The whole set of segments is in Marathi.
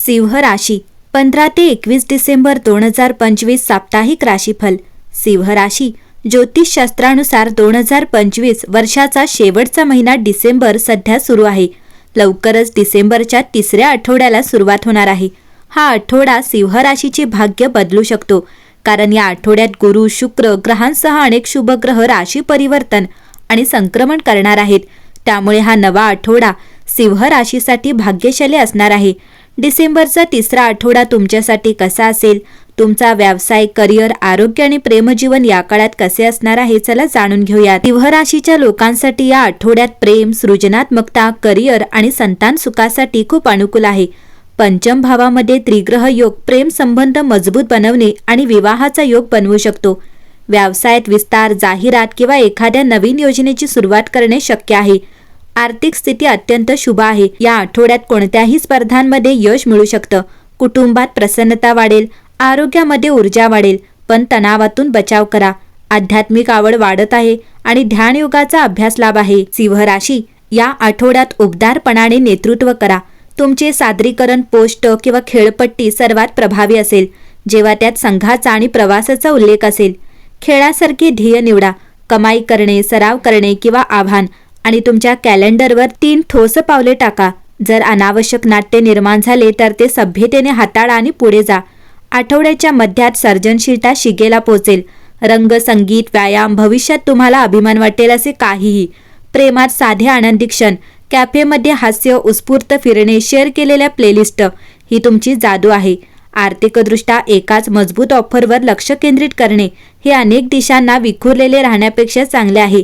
सिंह राशी 15 ते 21 डिसेंबर 2025 साप्ताहिक राशीफल. सिंह राशी ज्योतिषशास्त्रानुसार 2025 वर्षाचा शेवटचा महिना डिसेंबर सध्या सुरू आहे. लवकरच डिसेंबरच्या तिसऱ्या आठवड्याला सुरुवात होणार आहे. हा आठवडा सिंह राशीचे भाग्य बदलू शकतो, कारण या आठवड्यात गुरु, शुक्र ग्रहांसह अनेक शुभग्रह राशी परिवर्तन आणि संक्रमण करणार आहेत. त्यामुळे हा नवा आठवडा सिंह राशीसाठी भाग्यशाली असणार आहे. डिसेंबरचा तिसरा आठवडा तुमच्यासाठी कसा असेल? तुमचा व्यवसाय, करिअर, आरोग्य आणि प्रेमजीवन या काळात कसे असणार आहे, चला जाणून घेऊया. सिंह राशीच्या लोकांसाठी या आठवड्यात प्रेम, सृजनात्मकता, करिअर आणि संतान सुखासाठी खूप अनुकूल आहे. पंचम भावामध्ये त्रिग्रह योग प्रेम संबंध मजबूत बनवणे आणि विवाहाचा योग बनवू शकतो. व्यवसायात विस्तार, जाहिरात किंवा एखाद्या नवीन योजनेची सुरुवात करणे शक्य आहे. आर्थिक स्थिती अत्यंत शुभ आहे. या आठवड्यात कोणत्याही स्पर्धांमध्ये यश मिळू शकतं. कुटुंबात प्रसन्नता वाढेल, आरोग्यामध्ये ऊर्जा वाढेल, पण तणावातून बचाव करा. आध्यात्मिक आवड वाढत आहे आणि ध्यानयोगाचा अभ्यास लाभ आहे. सिंह राशी या आठवड्यात उबदारपणाने नेतृत्व करा. तुमचे सादरीकरण, पोस्ट किंवा खेळपट्टी सर्वात प्रभावी असेल, जेव्हा त्यात संघाचा आणि प्रवासाचा उल्लेख असेल. खेळासारखे ध्येय निवडा. कमाई करणे, सराव करणे किंवा आव्हान, आणि तुमच्या कॅलेंडरवर 3 ठोस पावले टाका. जर अनावश्यक नाट्य निर्माण झाले तर ते सभ्यतेने हाताळा आणि पुढे जा. आठवड्याच्या मध्यात सर्जनशीलता शिगेला पोहोचेल. रंग, संगीत, व्यायाम, भविष्यात तुम्हाला अभिमान वाटेल असे काहीही. प्रेमात साधे आनंदी क्षण, कॅफेमध्ये हास्य, उत्स्फूर्त फिरणे, शेअर केलेल्या प्लेलिस्ट ही तुमची जादू आहे. आर्थिकदृष्ट्या एकाच मजबूत ऑफरवर लक्ष केंद्रित करणे हे अनेक दिशांना विखुरलेले राहण्यापेक्षा चांगले आहे.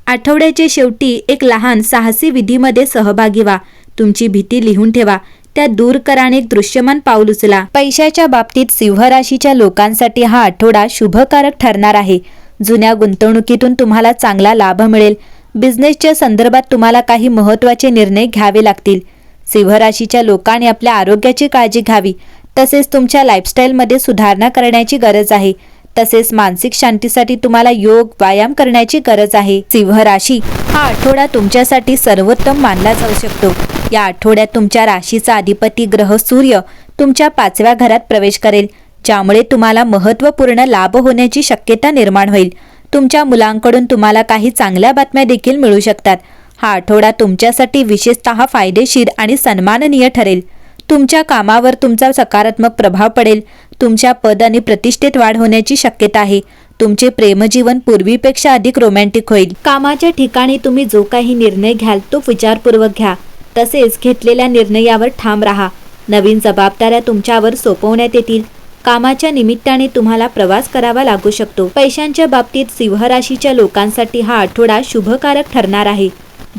आठवड्याच्या शेवटी एक लहान साहसी विधीमध्ये सहभागी व्हा. तुमची भीती लिहून ठेवा, त्या दूर करा आणि एक दृश्यमान पाऊल उचला. पैशाच्या बाबतीत सिंह राशीच्या लोकांसाठी हा आठवडा शुभकारक ठरणार आहे. जुन्या गुंतवणुकीतून तुम्हाला चांगला लाभ मिळेल. बिझनेसच्या संदर्भात तुम्हाला काही महत्त्वाचे निर्णय घ्यावे लागतील. सिंह राशीच्या लोकांनी आपल्या आरोग्याची काळजी घ्यावी. तसेच तुमच्या लाईफस्टाईलमध्ये सुधारणा करण्याची गरज आहे. तसेच मानसिक शांतीसाठी तुम्हाला योग, व्यायाम करण्याची गरज आहे. सिंह राशी हा आठवडा तुमच्यासाठी सर्वोत्तम मानला जाऊ शकतो. या आठवड्यात तुमच्या राशीचा अधिपती ग्रह सूर्य तुमच्या 5व्या घरात प्रवेश करेल, ज्यामुळे तुम्हाला महत्त्वपूर्ण लाभ होण्याची शक्यता निर्माण होईल. तुमच्या मुलांकडून तुम्हाला काही चांगल्या बातम्या देखील मिळू शकतात. हा आठवडा तुमच्यासाठी विशेषतः फायदेशीर आणि सन्माननीय ठरेल. तुमच्या कामावर तुमचा सकारात्मक प्रभाव पडेल. तुमच्या पद आणि प्रतिष्ठेत वाढ होण्याची शक्यता आहे. तुमचे प्रेमजीवन पूर्वीपेक्षा अधिक रोमॅन्टिक होईल. कामाच्या ठिकाणी तुम्ही जो काही निर्णय घ्याल तो विचारपूर्वक घ्या. तसेच घेतलेल्या निर्णयावर ठाम राहा. नवीन जबाबदाऱ्या तुमच्यावर सोपवण्यात येतील. कामाच्या निमित्ताने तुम्हाला प्रवास करावा लागू शकतो. पैशांच्या बाबतीत सिंह राशीच्या लोकांसाठी हा आठवडा शुभकारक ठरणार आहे.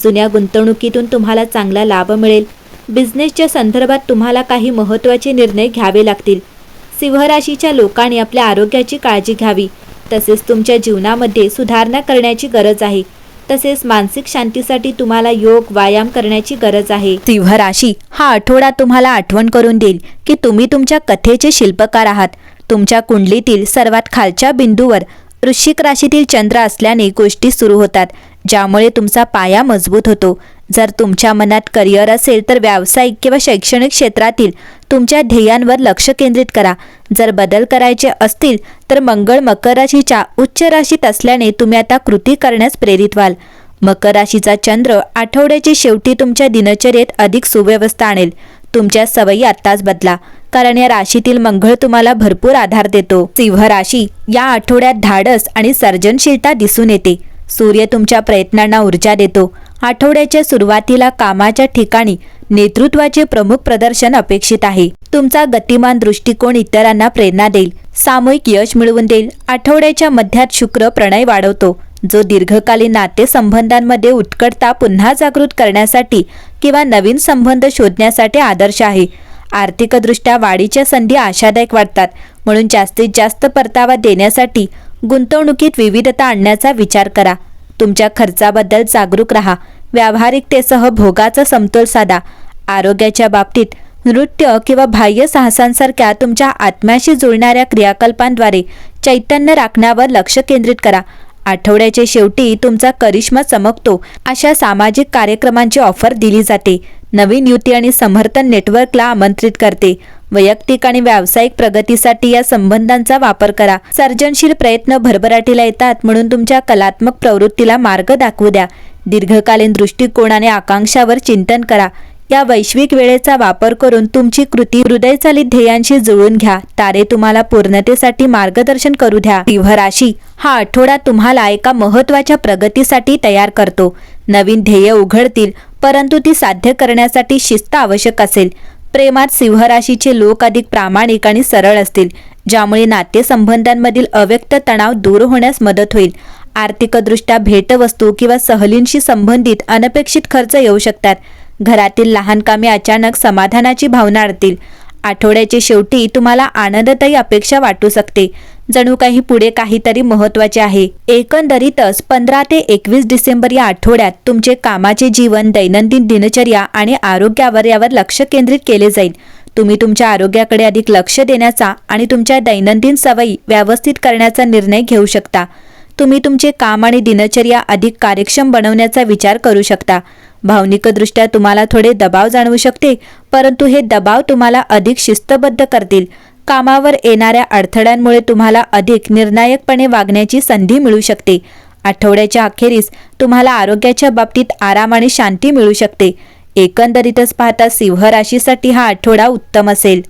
जुन्या गुंतवणुकीतून तुम्हाला चांगला लाभ मिळेल. बिझनेसच्या संदर्भात तुम्हाला काही महत्त्वाचे निर्णय घ्यावे लागतील. सिंह राशीच्या लोकांनी आपल्या आरोग्याची काळजी घ्यावी. तसेच तुमच्या जीवनामध्ये सुधारणा करण्याची गरज आहे. तसेच मानसिक शांतीसाठी तुम्हाला योग, व्यायाम करण्याची गरज आहे. सिंह राशी हा आठवडा तुम्हाला आठवण करून देईल की तुम्ही तुमच्या कथेचे शिल्पकार आहात. तुमच्या कुंडलीतील सर्वात खालच्या बिंदूवर वृश्चिक राशीतील चंद्र असल्याने गोष्टी सुरू होतात, ज्यामुळे तुमचा पाया मजबूत होतो. जर तुमच्या मनात करिअर असेल तर व्यावसायिक किंवा शैक्षणिक क्षेत्रातील तुमच्या ध्येयांवर लक्ष केंद्रित करा. जर बदल करायचे असतील तर मंगळ मकर राशीच्या उच्च राशीत असल्याने तुम्ही आता कृती करण्यास प्रेरित व्हाल. मकर राशीचा चंद्र आठवड्याच्या शेवटी तुमच्या दिनचर्येत अधिक सुव्यवस्था आणेल. तुमच्या सवयी आत्ताच बदला, कारण या राशीतील मंगळ तुम्हाला भरपूर आधार देतो. सिंह राशी या आठवड्यात धाडस आणि सर्जनशीलता दिसून येते. सूर्य तुमच्या प्रयत्नांना ऊर्जा देतो. आठवड्याच्या सुरुवातीला कामाच्या ठिकाणी नेतृत्वाचे प्रमुख प्रदर्शन अपेक्षित आहे. तुमचा गतिमान दृष्टिकोन इतरांना प्रेरणा देईल, सामूहिक यश मिळवून देईल. आठवड्याच्या मध्यात शुक्र प्रणय वाढवतो, जो दीर्घकालीन नातेसंबंधांमध्ये उत्कटता पुन्हा जागृत करण्यासाठी किंवा नवीन संबंध शोधण्यासाठी आदर्श आहे. आर्थिकदृष्ट्या वाढीच्या संधी आशादायक वाटतात, म्हणून जास्तीत जास्त परतावा देण्यासाठी गुंतवणुकीत विविधता आणण्याचा विचार करा. तुमच्या खर्चाबद्दल जागरूक राहा. व्यावहारिकतेसह भोगाचा समतोल साधा. आरोग्याच्या बाबतीत नृत्य किंवा बाह्य साहसांसारख्या तुमच्या आत्म्याशी जुळणाऱ्या क्रियाकल्पांद्वारे चैतन्य राखण्यावर लक्ष केंद्रित करा. आठवड्याच्या शेवटी तुमचा करिश्मा चमकतो अशा सामाजिक कार्यक्रमांची ऑफर दिली जाते. नवीन युती आणि समर्थन नेटवर्कला आमंत्रित करते. वैयक्तिक आणि व्यावसायिक प्रगतीसाठी या संबंधांचा वापर करा. सर्जनशील प्रयत्न भरभराटीला येतात, म्हणून तुमच्या कलात्मक प्रवृत्तीला मार्ग दाखवू द्या. दीर्घकालीन दृष्टिकोनाने आकांक्षावर चिंतन करा. या वैश्विक वेळेचा वापर करून तुमची कृती हृदयचालित ध्येयांशी जुळवून घ्या. तारे तुम्हाला पूर्णतेसाठी मार्गदर्शन करू द्या. सिंह राशी, हा आठवडा तुम्हाला एका महत्त्वाच्या प्रगतीसाठी तयार करतो. नवीन ध्येय उघडतील, परंतु ती साध्य करण्यासाठी शिस्त आवश्यक असेल. प्रेमात सिंह राशीचे लोक अधिक प्रामाणिक आणि सरळ असतील, ज्यामुळे नातेसंबंधांमधील अव्यक्त तणाव दूर होण्यास मदत होईल. आर्थिकदृष्ट्या भेटवस्तू किंवा सहलींशी संबंधित अनपेक्षित खर्च येऊ शकतात. घरातील लहान कामे अचानक समाधानाची भावना आणतील. आठवड्याच्या शेवटी तुम्हाला आनंददायी अपेक्षा वाटू शकते, जणू काही पुढे काहीतरी महत्त्वाचे आहे. एकंदरीतच 15 ते 21 डिसेंबर या आठवड्यात तुमचे कामाचे जीवन, दैनंदिन दिनचर्या आणि आरोग्यावर यावर लक्ष केंद्रित केले जाईल. तुम्ही तुमच्या आरोग्याकडे अधिक लक्ष देण्याचा आणि तुमच्या दैनंदिन सवयी व्यवस्थित करण्याचा निर्णय घेऊ शकता. तुम्ही तुमचे काम आणि दिनचर्या अधिक कार्यक्षम बनवण्याचा विचार करू शकता. भावनिकदृष्ट्या तुम्हाला थोडे दबाव जाणवू शकते, परंतु हे दबाव तुम्हाला अधिक शिस्तबद्ध करतील. कामावर येणाऱ्या अडथळ्यांमुळे तुम्हाला अधिक निर्णायकपणे वागण्याची संधी मिळू शकते. आठवड्याच्या अखेरीस तुम्हाला आरोग्याच्या बाबतीत आराम आणि शांती मिळू शकते. एकंदरीतच पाहता सिंह राशीसाठी हा आठवडा उत्तम असेल.